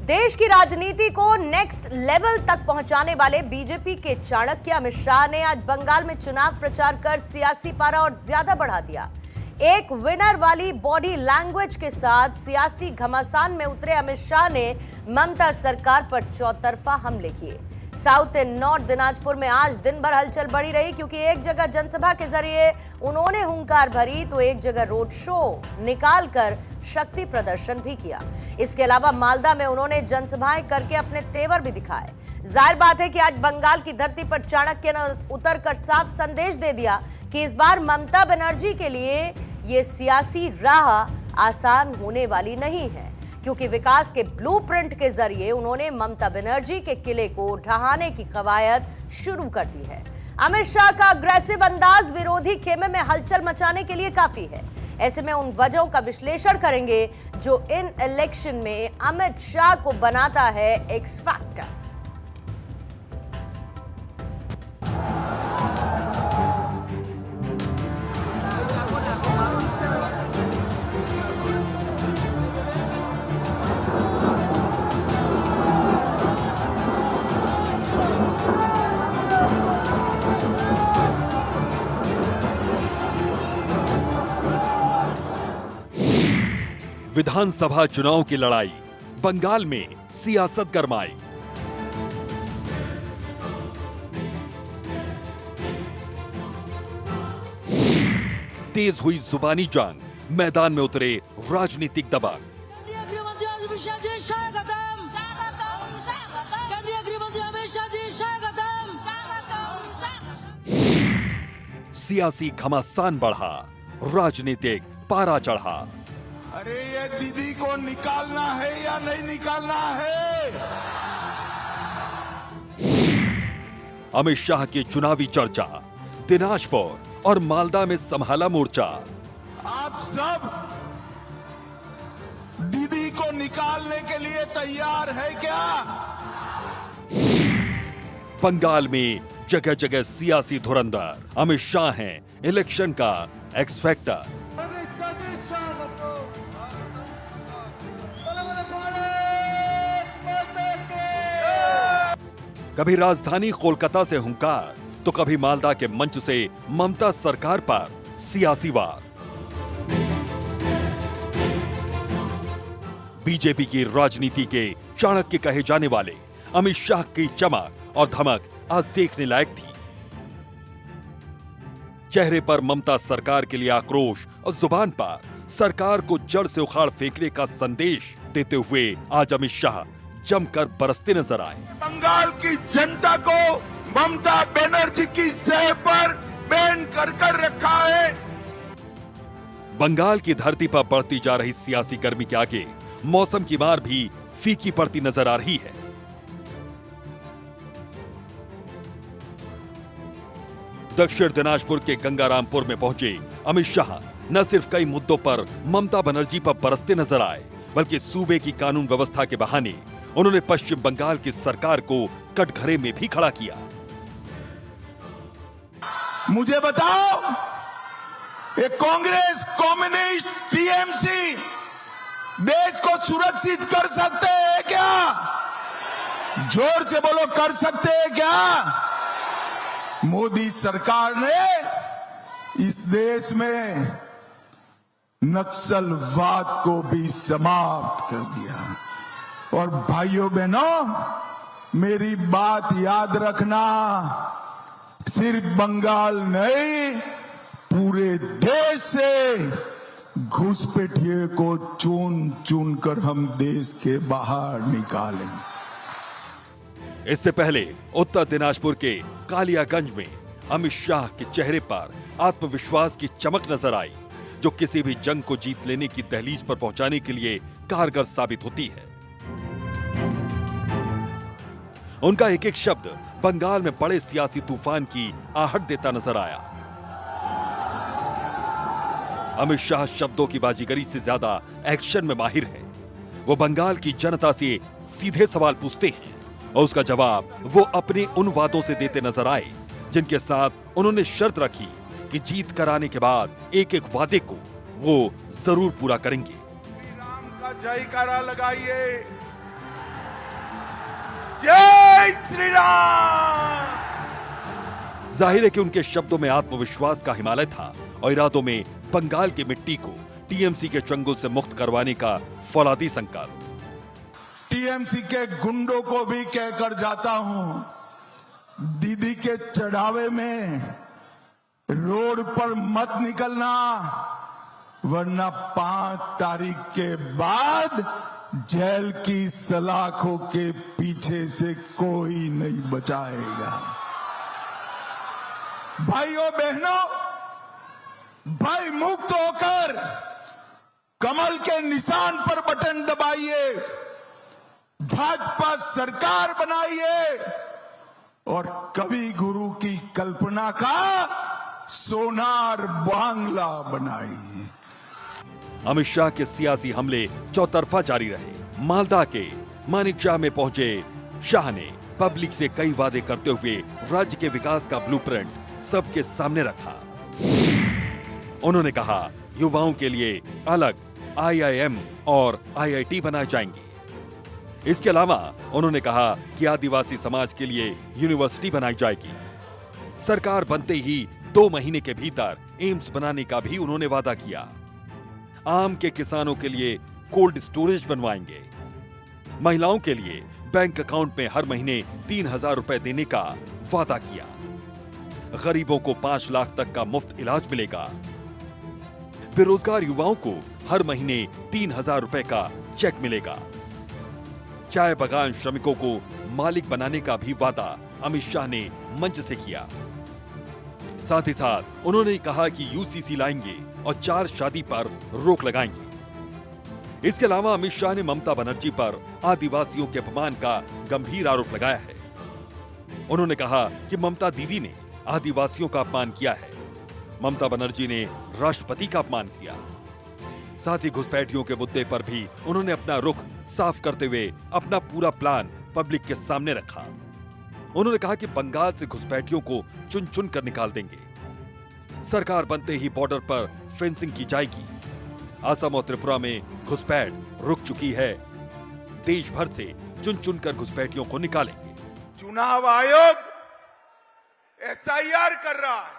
देश की राजनीति को नेक्स्ट लेवल तक पहुंचाने वाले बीजेपी के चाणक्य अमित शाह ने आज बंगाल में चुनाव प्रचार कर सियासी पारा और ज्यादा बढ़ा दिया। एक विनर वाली बॉडी लैंग्वेज के साथ सियासी घमासान में उतरे अमित शाह ने ममता सरकार पर चौतरफा हमले किए। साउथ एंड नॉर्थ दिनाजपुर में आज दिन भर हलचल बढ़ी रही, क्योंकि एक जगह जनसभा के जरिए उन्होंने हुंकार भरी तो एक जगह रोड शो निकालकर शक्ति प्रदर्शन भी किया। इसके अलावा मालदा में उन्होंने जनसभाएं करके अपने तेवर भी दिखाए। जाहिर बात है कि आज बंगाल की धरती पर चाणक्य ने उतरकर साफ संदेश दे दिया कि इस बार ममता बनर्जी के लिए ये सियासी राह आसान होने वाली नहीं है, क्योंकि विकास के ब्लूप्रिंट के जरिए उन्होंने ममता बनर्जी के किले को ढहाने की कवायद शुरू कर दी है। अमित शाह का अग्रेसिव अंदाज विरोधी खेमे में हलचल मचाने के लिए काफी है। ऐसे में उन वजहों का विश्लेषण करेंगे जो इन इलेक्शन में अमित शाह को बनाता है एक्स फैक्टर। विधानसभा चुनाव की लड़ाई, बंगाल में सियासत गरमाई। तेज हुई जुबानी जंग, मैदान में उतरे राजनीतिक दबंग। सियासी घमासान बढ़ा, राजनीतिक पारा चढ़ा। अरे ये दीदी को निकालना है या नहीं निकालना है? अमित शाह की चुनावी चर्चा, दिनाजपुर और मालदा में संभाला मोर्चा। आप सब दीदी को निकालने के लिए तैयार है क्या? बंगाल में जगह जगह सियासी धुरंधर, अमित शाह हैं इलेक्शन का एक्स फैक्टर। कभी राजधानी कोलकाता से हुंकार तो कभी मालदा के मंच से ममता सरकार पर सियासी वार। बीजेपी की राजनीति के चाणक्य कहे जाने वाले अमित शाह की चमक और धमक आज देखने लायक थी। चेहरे पर ममता सरकार के लिए आक्रोश और जुबान पर सरकार को जड़ से उखाड़ फेंकने का संदेश देते हुए आज अमित शाह जमकर बरसते नजर आए। बंगाल की जनता को ममता बनर्जी की सह पर बैन कर रखा है। बंगाल की धरती पर बढ़ती जा रही सियासी गर्मी के आगे मौसम की मार भी फीकी पड़ती नजर आ रही है। दक्षिण दिनाजपुर के गंगारामपुर में पहुंचे अमित शाह न सिर्फ कई मुद्दों पर ममता बनर्जी पर बरसते नजर आए, बल्कि सूबे की कानून व्यवस्था के बहाने उन्होंने पश्चिम बंगाल की सरकार को कटघरे में भी खड़ा किया। मुझे बताओ, ये कांग्रेस, कम्युनिस्ट, टीएमसी देश को सुरक्षित कर सकते हैं क्या? जोर से बोलो, कर सकते हैं क्या? मोदी सरकार ने इस देश में नक्सलवाद को भी समाप्त कर दिया। और भाइयों बहनों, मेरी बात याद रखना, सिर्फ बंगाल नहीं, पूरे देश से घुसपैठिए को चुन चुन कर हम देश के बाहर निकालेंगे। इससे पहले उत्तर दिनाजपुर के कालियागंज में अमित शाह के चेहरे पर आत्मविश्वास की चमक नजर आई, जो किसी भी जंग को जीत लेने की दहलीज पर पहुंचाने के लिए कारगर साबित होती है। उनका एक एक शब्द बंगाल में बड़े सियासी तूफान की आहट देता नजर आया। अमित शाह शब्दों की बाजीगरी से ज्यादा एक्शन में माहिर हैं। वो बंगाल की जनता से सीधे सवाल पूछते हैं और उसका जवाब वो अपने उन वादों से देते नजर आए जिनके साथ उन्होंने शर्त रखी कि जीत कराने के बाद एक एक वादे को वो जरूर पूरा करेंगे। राम का जयकारा लगाइए। जय श्री राम। जाहिर है कि उनके शब्दों में आत्मविश्वास का हिमालय था और इरादों में बंगाल की मिट्टी को टीएमसी के चंगुल से मुक्त करवाने का फौलादी संकल्प। टीएमसी के गुंडों को भी कहकर जाता हूं, दीदी के चढ़ावे में रोड पर मत निकलना, वरना 5 तारीख के बाद जेल की सलाखों के पीछे से कोई नहीं बचाएगा। भाइयों बहनों, भय मुक्त होकर कमल के निशान पर बटन दबाइए, भाजपा सरकार बनाइए और कवि गुरु की कल्पना का सोनार बांग्ला बनाइए। अमित शाह के सियासी हमले चौतरफा जारी रहे। मालदा के मानिकशाह में पहुंचे शाह ने पब्लिक से कई वादे करते हुए राज्य के विकास का ब्लूप्रिंट सबके सामने रखा। उन्होंने कहा युवाओं के लिए अलग आईआईएम और आईआईटी बनाए जाएंगे। इसके अलावा उन्होंने कहा कि आदिवासी समाज के लिए यूनिवर्सिटी बनाई जाएगी। सरकार बनते ही 2 महीने के भीतर एम्स बनाने का भी उन्होंने वादा किया। आम के किसानों के लिए कोल्ड स्टोरेज बनवाएंगे। महिलाओं के लिए बैंक अकाउंट में हर महीने 3,000 रुपए देने का वादा किया। गरीबों को 5 लाख तक का मुफ्त इलाज मिलेगा। बेरोजगार युवाओं को हर महीने 3,000 रुपए का चेक मिलेगा। चाय बागान श्रमिकों को मालिक बनाने का भी वादा अमित शाह ने मंच से किया। साथ ही साथ उन्होंने कहा कि यूसीसी लाएंगे और 4 शादी पर रोक लगाएंगे। इसके अलावा अमित शाह ने ममता बनर्जी पर आदिवासियों के अपमान का गंभीर आरोप लगाया है। उन्होंने कहा कि ममता दीदी ने आदिवासियों का अपमान किया है। ममता बनर्जी ने राष्ट्रपति का अपमान किया। साथ ही घुसपैठियों के मुद्दे पर भी उन्होंने अपना रुख साफ करते हुए अपना पूरा प्लान पब्लिक के सामने रखा। उन्होंने कहा कि बंगाल से घुसपैठियों को चुन चुन कर निकाल देंगे। सरकार बनते ही बॉर्डर पर फेंसिंग की जाएगी। असम और त्रिपुरा में घुसपैठ रुक चुकी है। देश भर से चुन चुन कर घुसपैठियों को निकालेंगे। चुनाव आयोग एसआईआर कर रहा है,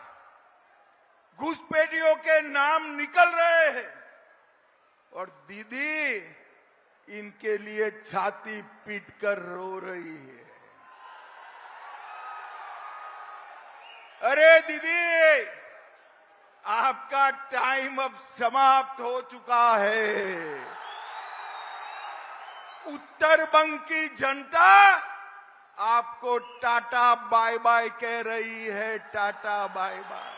घुसपैठियों के नाम निकल रहे हैं और दीदी इनके लिए छाती पीट कर रो रही है। अरे दीदी, आपका टाइम अब समाप्त हो चुका है। उत्तर बंग की जनता आपको टाटा बाय बाय कह रही है, टाटा बाय बाय।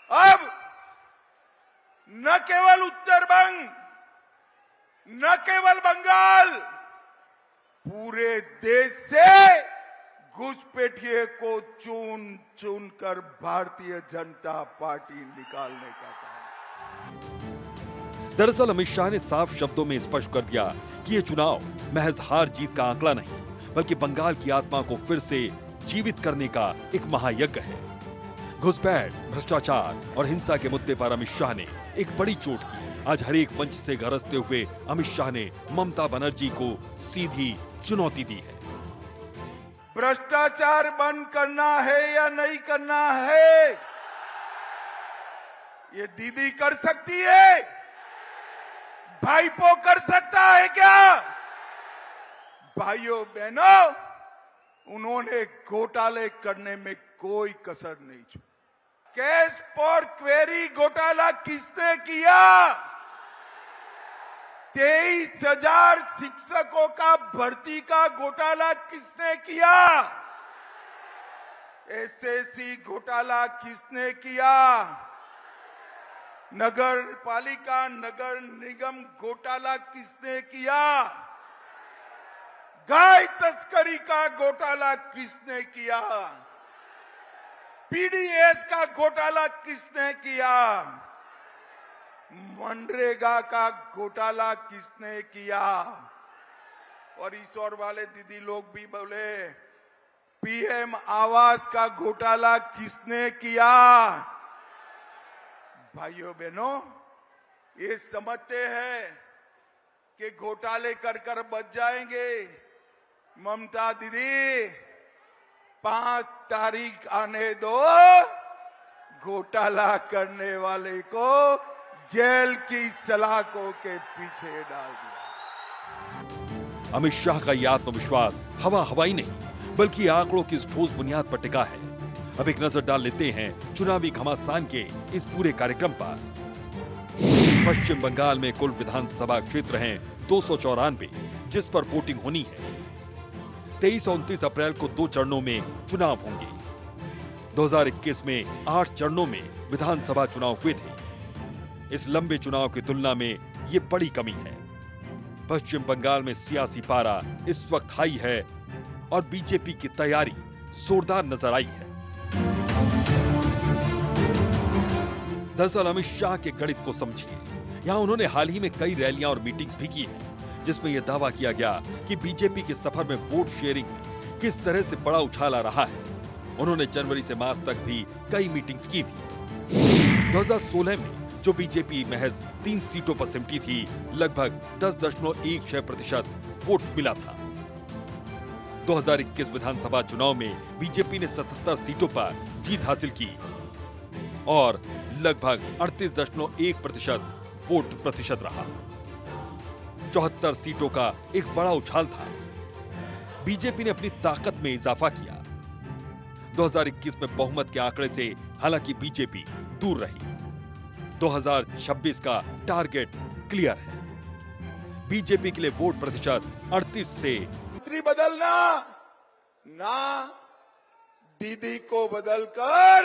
अब न केवल उत्तर बंग, न केवल बंगाल, पूरे देश से घुसपैठिए को चुन चुन कर भारतीय जनता पार्टी निकालने का काम। दरअसल अमित शाह ने साफ शब्दों में स्पष्ट कर दिया कि ये चुनाव महज हार जीत का आंकड़ा नहीं, बल्कि बंगाल की आत्मा को फिर से जीवित करने का एक महायज्ञ है। घुसपैठ, भ्रष्टाचार और हिंसा के मुद्दे पर अमित शाह ने एक बड़ी चोट की। आज हर एक मंच से गरजते हुए अमित शाह ने ममता बनर्जी को सीधी चुनौती दी है। भ्रष्टाचार बंद करना है या नहीं करना है, ये दीदी कर सकती है, भाईपो कर सकता है क्या? भाइयों बहनों, उन्होंने घोटाले करने में कोई कसर नहीं छोड़ी। कैश फॉर क्वेरी घोटाला किसने किया? 23,000 शिक्षकों का भर्ती का घोटाला किसने किया? एसएससी घोटाला किसने किया? नगर पालिका, नगर निगम घोटाला किसने किया? गाय तस्करी का घोटाला किसने किया? पीडीएस का घोटाला किसने किया? मनरेगा का घोटाला किसने किया? और ईश्वर वाले दीदी लोग भी बोले पीएम आवास का घोटाला किसने किया? भाइयों बहनों, ये समझते हैं कि घोटाले कर कर बच जाएंगे, ममता दीदी 5 तारीख आने दो, घोटाला करने वाले को जेल की सलाखों के पीछे डाल दिया। अमित शाह का यह आत्मविश्वास हवाई नहीं बल्कि आंकड़ों की इस ठोस बुनियाद पर टिका है। अब एक नजर डाल लेते हैं चुनावी घमासान के इस पूरे कार्यक्रम पर। पश्चिम बंगाल में कुल विधानसभा क्षेत्र हैं 294, जिस पर वोटिंग होनी है। 23 और 29 अप्रैल को 2 चरणों में चुनाव होंगे। 2021 में 8 चरणों में विधानसभा चुनाव हुए थे। इस लंबे चुनाव की तुलना में ये बड़ी कमी है। पश्चिम बंगाल में सियासी पारा इस वक्त हाई है और बीजेपी की तैयारी जोरदार नजर आई है। दरअसल अमित शाह के गणित को समझिए। यहाँ उन्होंने हाल ही में कई रैलियां और मीटिंग्स भी की हैं, जिसमें यह दावा किया गया कि बीजेपी के सफर में वोट शेयरिंग में किस तरह से बड़ा उछाल आ रहा है। उन्होंने जनवरी से मार्च तक भी कई मीटिंग्स की थी। 2016 में जो बीजेपी महज 3 सीटों पर सिमटी थी, लगभग 10.16% वोट मिला था। 2021 विधानसभा चुनाव में बीजेपी ने 77 सीटों पर जीत हासिल की और लगभग 38.1% वोट प्रतिशत रहा। 74 सीटों का एक बड़ा उछाल था। बीजेपी ने अपनी ताकत में इजाफा किया। 2021 में बहुमत के आंकड़े से हालांकि बीजेपी दूर रही। 2026 का टारगेट क्लियर है। बीजेपी के लिए वोट प्रतिशत 38 से मंत्री बदलना ना, दीदी को बदलकर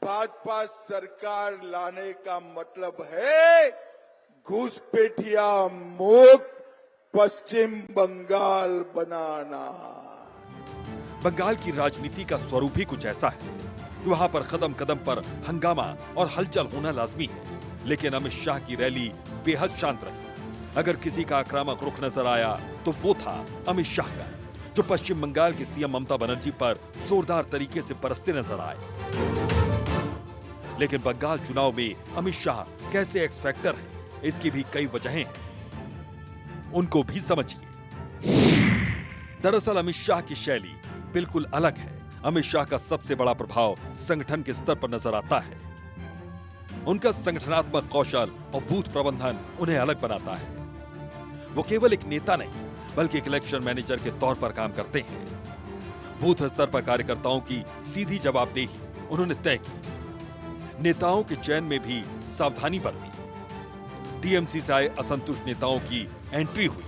भाजपा सरकार लाने का मतलब है घुसपैठिया मुक्त पश्चिम बंगाल बनाना। बंगाल की राजनीति का स्वरूप ही कुछ ऐसा है कि वहां पर कदम कदम पर हंगामा और हलचल होना लाजमी है। लेकिन अमित शाह की रैली बेहद शांत रही। अगर किसी का आक्रामक रुख नजर आया तो वो था अमित शाह का, जो पश्चिम बंगाल की सीएम ममता बनर्जी पर जोरदार तरीके से बरसते नजर आए। लेकिन बंगाल चुनाव में अमित शाह कैसे एक्स फैक्टर है, इसकी भी कई वजहें हैं, उनको भी समझिए। दरअसल अमित शाह की शैली बिल्कुल अलग है। अमित शाह का सबसे बड़ा प्रभाव संगठन के स्तर पर नजर आता है। उनका संगठनात्मक कौशल और बूथ प्रबंधन उन्हें अलग बनाता है। वो केवल एक नेता नहीं बल्कि एक इलेक्शन मैनेजर के तौर पर काम करते हैं। बूथ स्तर पर कार्यकर्ताओं की सीधी जवाबदेही उन्होंने तय की। नेताओं के चयन में भी सावधानी बरती। टीएमसी से आए असंतुष्ट नेताओं की एंट्री हुई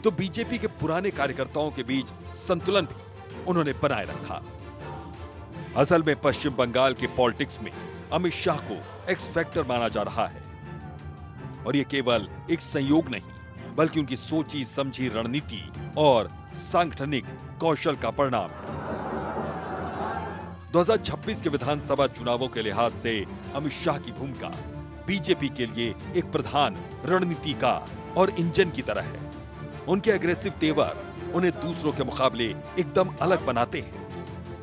तो बीजेपी के पुराने कार्यकर्ताओं के बीच संतुलन भी उन्होंने बनाए रखा। असल में पश्चिम बंगाल के पॉलिटिक्स में अमित शाह को एक्स फैक्टर माना जा रहा है और ये केवल एक संयोग नहीं बल्कि उनकी सोची समझी रणनीति और सांगठनिक कौशल का परिणाम है। 2026 के विधानसभा चुनावों के लिहाज से अमित शाह की भूमिका बीजेपी के लिए एक प्रधान रणनीतिकार और इंजन की तरह है। उनके एग्रेसिव तेवर उन्हें दूसरों के मुकाबले एकदम अलग बनाते हैं।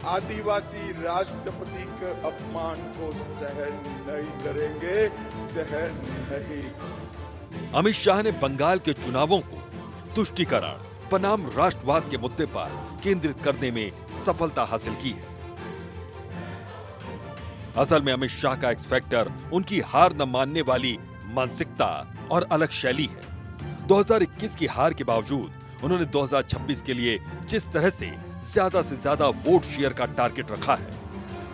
आदिवासी राष्ट्रपति के अपमान को सहन नहीं करेंगे, सहन नहीं। अमित शाह ने बंगाल के चुनावों को तुष्टीकरण बनाम राष्ट्रवाद के मुद्दे पर केंद्रित करने में सफलता हासिल की है। असल में अमित शाह का एक्स फैक्टर उनकी हार न मानने वाली मानसिकता और अलग शैली है। 2021 की हार के बावजूद उन्होंने 2026 के लिए जिस तरह से ज्यादा वोट शेयर का टारगेट रखा है,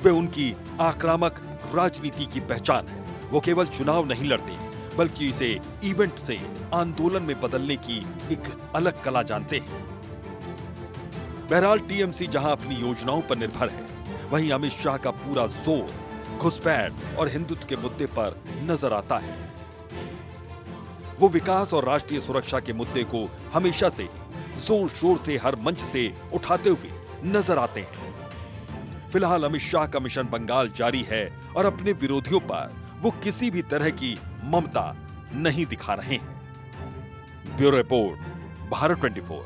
वे उनकी आक्रामक राजनीति की पहचान है। वो केवल चुनाव नहीं लड़ते बल्कि इसे इवेंट से आंदोलन में बदलने की एक अलग कला जानते हैं। बहरहाल टीएमसी जहां अपनी योजनाओं पर निर्भर है, वहीं अमित शाह का पूरा जोर घुसपैठ और हिंदुत्व के मुद्दे पर नजर आता है। वो विकास और राष्ट्रीय सुरक्षा के मुद्दे को हमेशा से जोर शोर से हर मंच से उठाते हुए नजर आते हैं। फिलहाल अमित शाह का मिशन बंगाल जारी है और अपने विरोधियों पर वो किसी भी तरह की ममता नहीं दिखा रहे हैं। Bureau report, Bharat 24।